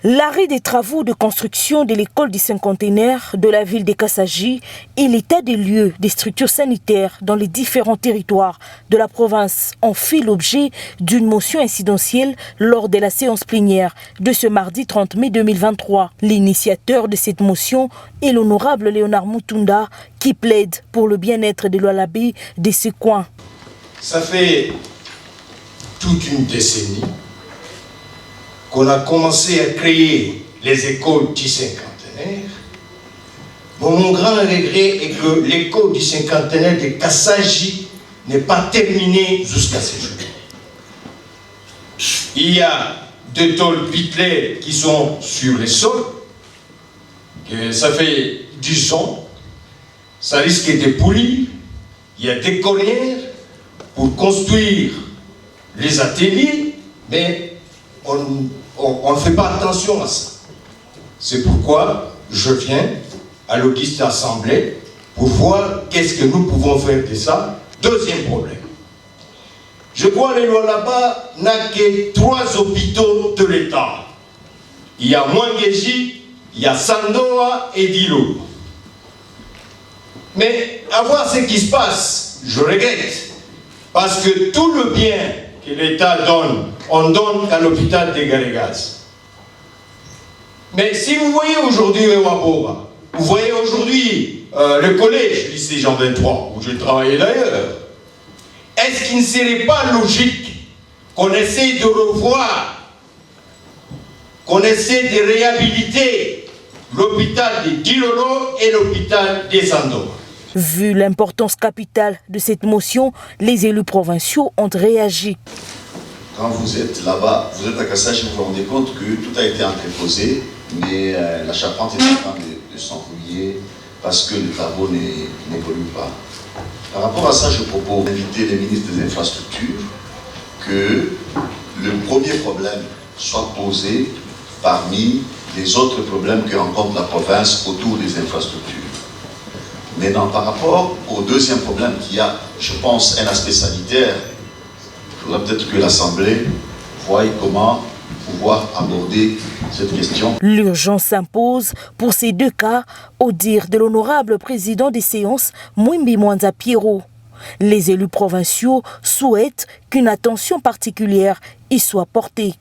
L'arrêt des travaux de construction de l'école du cinquantenaire de la ville de Kassaji et l'état des lieux des structures sanitaires dans les différents territoires de la province ont fait l'objet d'une motion incidentielle lors de la séance plénière de ce mardi 30 mai 2023. L'initiateur de cette motion est l'honorable Léonard Mutunda qui plaide pour le bien-être de l'Oualabé de ce coin. Ça fait toute une décennie qu'on a commencé à créer les écoles du cinquantenaire. Bon, mon grand regret est que l'école du cinquantenaire de Kassaji n'est pas terminée jusqu'à ce jour. Il y a deux tôles Hitler qui sont sur les sols. Ça fait 10 ans. Ça risque de pourrir. Il y a des cornières pour construire les ateliers, mais on ne fait pas attention à ça. C'est pourquoi je viens à l'Auguste Assemblée pour voir qu'est-ce que nous pouvons faire de ça. Deuxième problème. Je crois que le Lualaba n'a que 3 hôpitaux de l'État. Il y a Mwangeji, il y a Sandoa et Dilo. Mais à voir ce qui se passe, je regrette. Parce que tout le bien que l'État donne, on donne à l'hôpital de Garégas. Mais si vous voyez aujourd'hui Waboba, vous voyez aujourd'hui le collège, lycée Jean 23, où je travaillais d'ailleurs, est-ce qu'il ne serait pas logique qu'on essaie de revoir, qu'on essaie de réhabiliter l'hôpital de Dilolo et l'hôpital des Sandoa? Vu l'importance capitale de cette motion, les élus provinciaux ont réagi. Quand vous êtes là-bas, vous êtes à Kassaji, vous vous rendez compte que tout a été entreposé, mais la charpente est en train de s'enrouiller parce que les travaux n'évoluent pas. Par rapport à ça, je propose d'inviter les ministres des infrastructures que le premier problème soit posé parmi les autres problèmes que rencontre la province autour des infrastructures. Maintenant, par rapport au deuxième problème qui a, je pense, un aspect sanitaire, il faudra peut-être que l'Assemblée voie comment pouvoir aborder cette question. L'urgence s'impose pour ces 2 cas, au dire de l'honorable président des séances, Mwimbi Mwanza Pierrot. Les élus provinciaux souhaitent qu'une attention particulière y soit portée.